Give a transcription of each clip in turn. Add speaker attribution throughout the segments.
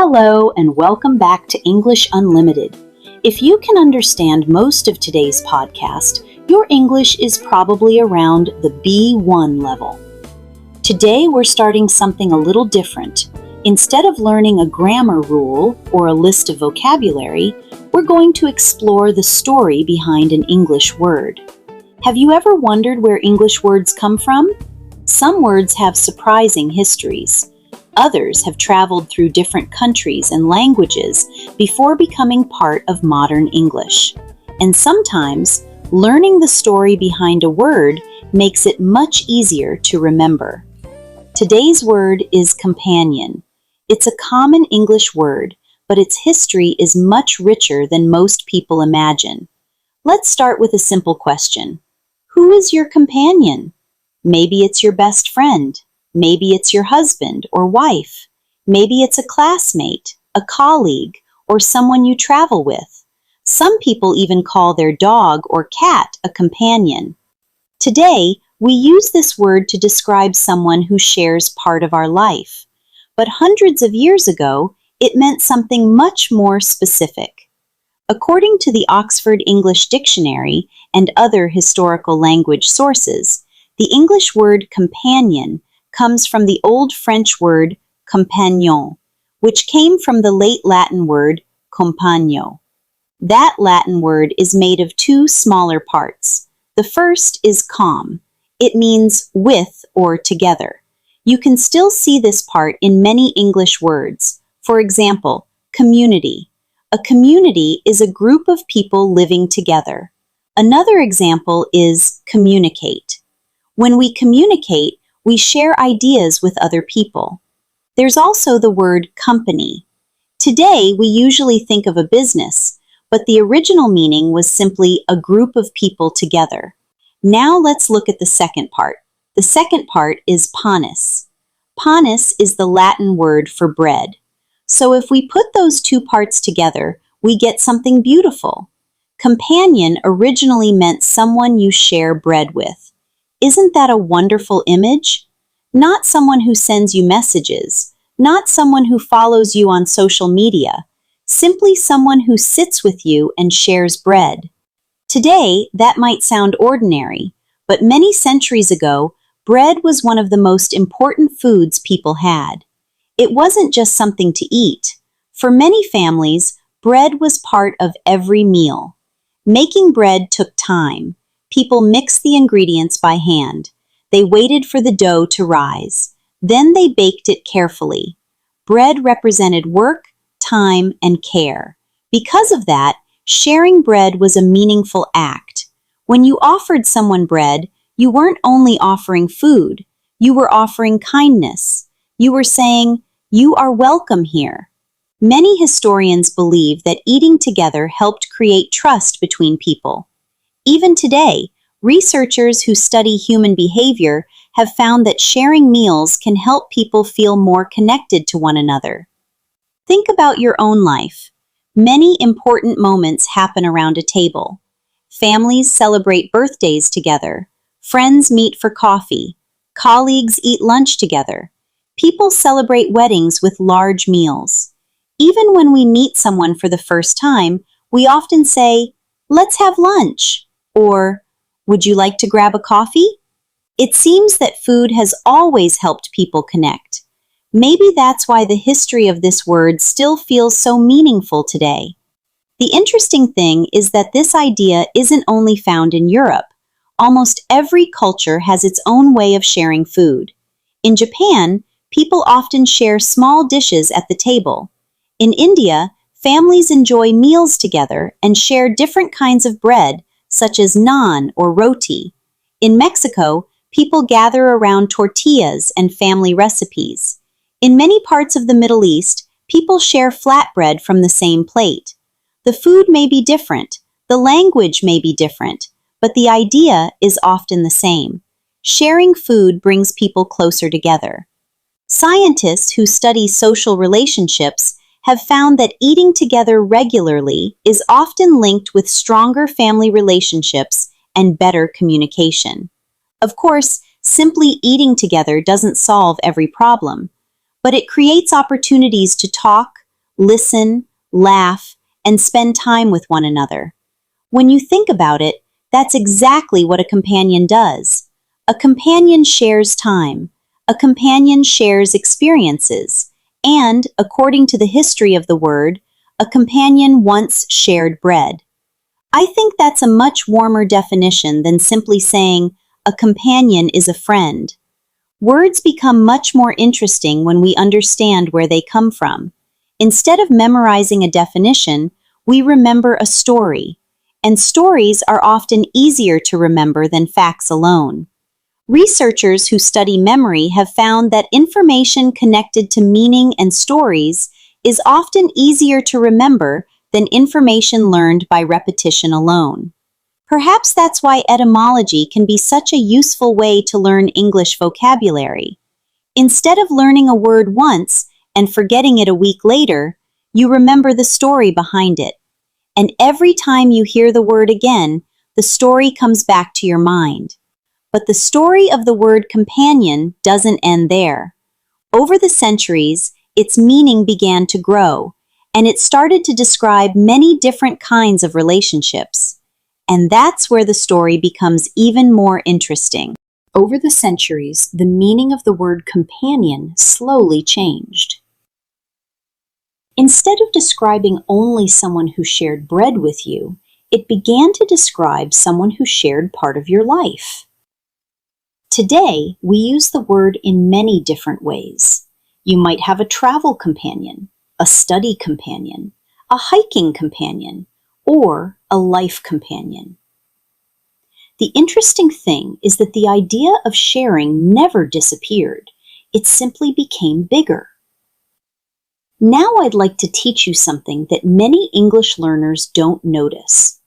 Speaker 1: Hello and welcome back to English Unlimited. If you can understand most of today's podcast, your English is probably around the B1 level. Today we're starting something a little different. Instead of learning a grammar rule or a list of vocabulary, we're going to explore the story behind an English word. Have you ever wondered where English words come from? Some words have surprising histories. Others have traveled through different countries and languages before becoming part of modern English. And sometimes, learning the story behind a word makes it much easier to remember. Today's word is companion. It's a common English word, but its history is much richer than most people imagine. Let's start with a simple question. Who is your companion? Maybe it's your best friend. Maybe it's your husband or wife. Maybe it's a classmate, a colleague, or someone you travel with. Some people even call their dog or cat a companion. Today, we use this word to describe someone who shares part of our life. But hundreds of years ago, it meant something much more specific. According to the Oxford English Dictionary and other historical language sources, the English word companion comes from the Old French word compagnon, which came from the late Latin word compagno. That Latin word is made of two smaller parts. The first is com. It means with or together. You can still see this part in many English words. For example, community. A community is a group of people living together. Another example is communicate. When we communicate, we share ideas with other people. There's also the word company. Today, we usually think of a business, but the original meaning was simply a group of people together. Now let's look at the second part. The second part is panis. Panis is the Latin word for bread. So if we put those two parts together, we get something beautiful. Companion originally meant someone you share bread with. Isn't that a wonderful image? Not someone who sends you messages, not someone who follows you on social media, simply someone who sits with you and shares bread. Today, that might sound ordinary, but many centuries ago, bread was one of the most important foods people had. It wasn't just something to eat. For many families, bread was part of every meal. Making bread took time. People mixed the ingredients by hand. They waited for the dough to rise. Then they baked it carefully. Bread represented work, time, and care. Because of that, sharing bread was a meaningful act. When you offered someone bread, you weren't only offering food, you were offering kindness. You were saying, "You are welcome here." Many historians believe that eating together helped create trust between people. Even today, researchers who study human behavior have found that sharing meals can help people feel more connected to one another. Think about your own life. Many important moments happen around a table. Families celebrate birthdays together. Friends meet for coffee. Colleagues eat lunch together. People celebrate weddings with large meals. Even when we meet someone for the first time, we often say, "Let's have lunch," or "Would you like to grab a coffee?" It seems that food has always helped people connect. Maybe that's why the history of this word still feels so meaningful today. The interesting thing is that this idea isn't only found in Europe. Almost every culture has its own way of sharing food. In Japan, people often share small dishes at the table. In India, families enjoy meals together and share different kinds of bread, such as naan or roti. In Mexico, people gather around tortillas and family recipes. In many parts of the Middle East, people share flatbread from the same plate. The food may be different, the language may be different, but the idea is often the same. Sharing food brings people closer together. Scientists who study social relationships have found that eating together regularly is often linked with stronger family relationships and better communication. Of course, simply eating together doesn't solve every problem, but it creates opportunities to talk, listen, laugh, and spend time with one another. When you think about it, that's exactly what a companion does. A companion shares time. A companion shares experiences. And, according to the history of the word, a companion once shared bread. I think that's a much warmer definition than simply saying a companion is a friend. Words become much more interesting when we understand where they come from. Instead of memorizing a definition, we remember a story, and stories are often easier to remember than facts alone. Researchers who study memory have found that information connected to meaning and stories is often easier to remember than information learned by repetition alone. Perhaps that's why etymology can be such a useful way to learn English vocabulary. Instead of learning a word once and forgetting it a week later, you remember the story behind it. And every time you hear the word again, the story comes back to your mind. But the story of the word companion doesn't end there. Over the centuries, its meaning began to grow, and it started to describe many different kinds of relationships. And that's where the story becomes even more interesting. Over the centuries, the meaning of the word companion slowly changed. Instead of describing only someone who shared bread with you, it began to describe someone who shared part of your life. Today, we use the word in many different ways. You might have a travel companion, a study companion, a hiking companion, or a life companion. The interesting thing is that the idea of sharing never disappeared. It simply became bigger. Now I'd like to teach you something that many English learners don't notice.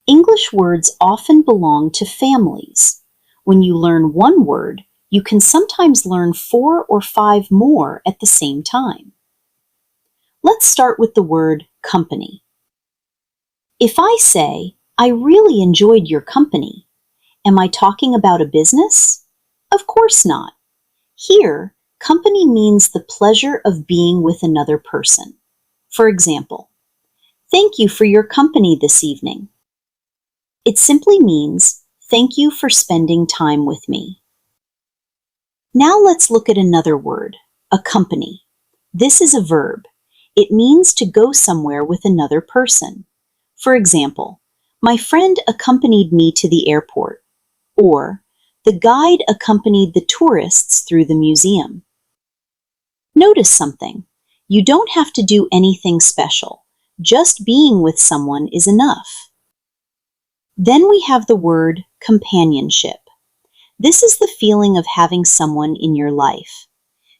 Speaker 1: English words often belong to families. When you learn one word, you can sometimes learn 4 or 5 more at the same time. Let's start with the word company. If I say, I really enjoyed your company, am I talking about a business? Of course not. Here, company means the pleasure of being with another person. For example, thank you for your company this evening. It simply means, thank you for spending time with me. Now let's look at another word, accompany. This is a verb. It means to go somewhere with another person. For example, my friend accompanied me to the airport, or the guide accompanied the tourists through the museum. Notice something. You don't have to do anything special. Just being with someone is enough. Then we have the word companionship. This is the feeling of having someone in your life.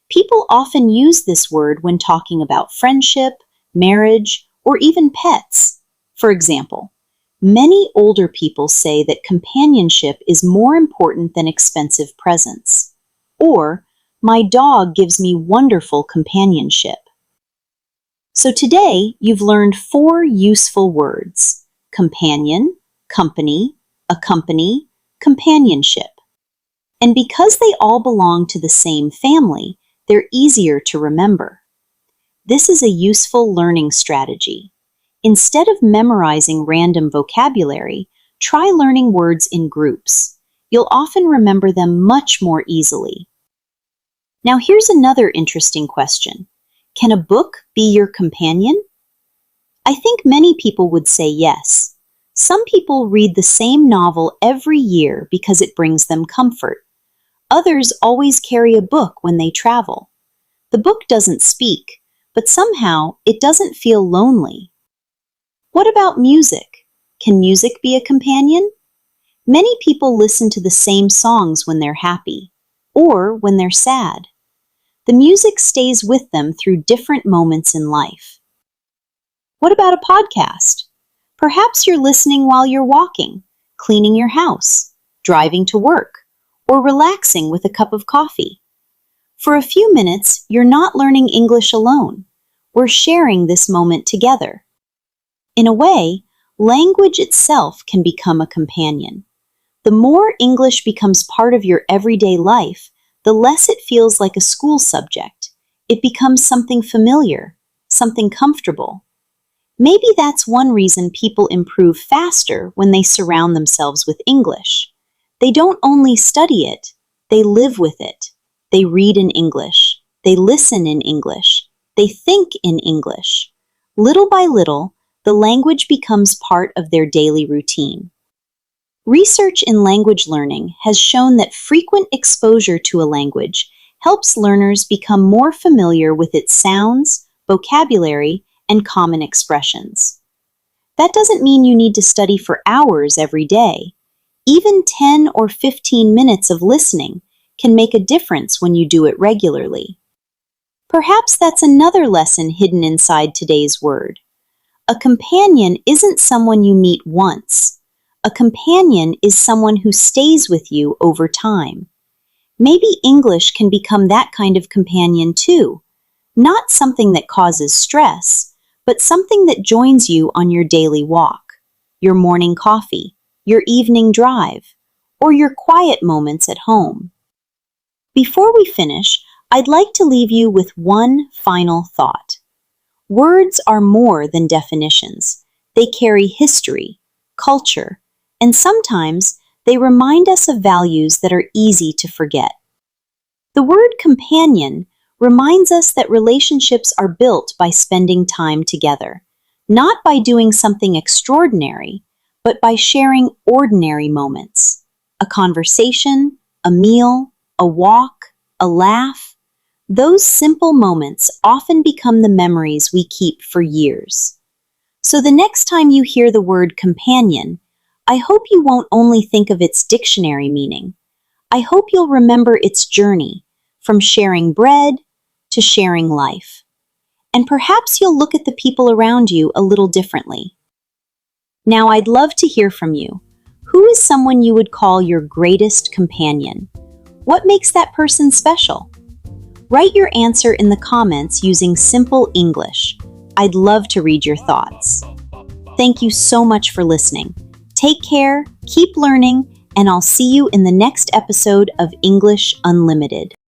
Speaker 1: People often use this word when talking about friendship, marriage, or even pets. For example, many older people say that companionship is more important than expensive presents. Or, my dog gives me wonderful companionship. So today, you've learned 4 useful words: companion, company, accompany, companionship. And because they all belong to the same family, they're easier to remember. This is a useful learning strategy. Instead of memorizing random vocabulary, try learning words in groups. You'll often remember them much more easily. Now here's another interesting question. Can a book be your companion? I think many people would say yes. Some people read the same novel every year because it brings them comfort. Others always carry a book when they travel. The book doesn't speak, but somehow it doesn't feel lonely. What about music? Can music be a companion? Many people listen to the same songs when they're happy, or when they're sad. The music stays with them through different moments in life. What about a podcast? Perhaps you're listening while you're walking, cleaning your house, driving to work, or relaxing with a cup of coffee. For a few minutes, you're not learning English alone. We're sharing this moment together. In a way, language itself can become a companion. The more English becomes part of your everyday life, the less it feels like a school subject. It becomes something familiar, something comfortable. Maybe that's one reason people improve faster when they surround themselves with English. They don't only study it, they live with it. They read in English. They listen in English. They think in English. Little by little, the language becomes part of their daily routine. Research in language learning has shown that frequent exposure to a language helps learners become more familiar with its sounds, vocabulary, and common expressions. That doesn't mean you need to study for hours every day. Even 10 or 15 minutes of listening can make a difference when you do it regularly. Perhaps that's another lesson hidden inside today's word. A companion isn't someone you meet once. A companion is someone who stays with you over time. Maybe English can become that kind of companion too. Not something that causes stress, but something that joins you on your daily walk, your morning coffee, your evening drive, or your quiet moments at home. Before we finish, I'd like to leave you with one final thought. Words are more than definitions. They carry history, culture, and sometimes they remind us of values that are easy to forget. The word companion reminds us that relationships are built by spending time together, not by doing something extraordinary, but by sharing ordinary moments. A conversation, a meal, a walk, a laugh. Those simple moments often become the memories we keep for years. So the next time you hear the word companion, I hope you won't only think of its dictionary meaning. I hope you'll remember its journey, from sharing bread to sharing life. And perhaps you'll look at the people around you a little differently. Now, I'd love to hear from you. Who is someone you would call your greatest companion? What makes that person special? Write your answer in the comments using simple English. I'd love to read your thoughts. Thank you so much for listening. Take care, keep learning, and I'll see you in the next episode of English Unlimited.